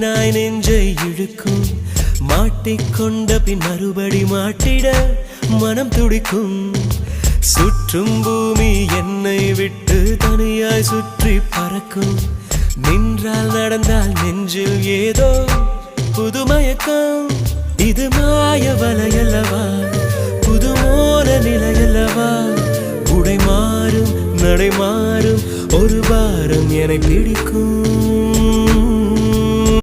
மீனாய் நெஞ்சை இழுக்கும் மாட்டிக்கொண்ட பின் மறுபடி மாட்டிட மனம் துடிக்கும் சுற்றும் பூமி என்னை விட்டு தனியாய் சுற்றி பறக்கும் நின்றால் நடந்தால் நெஞ்சில் ஏதோ புதுமயக்கம் இது மாய வலையல்லவா புதுமோன நிலையல்லவா உடை மாறும் நடை மாறும் ஒரு வாரம் என்னை பிடிக்கும்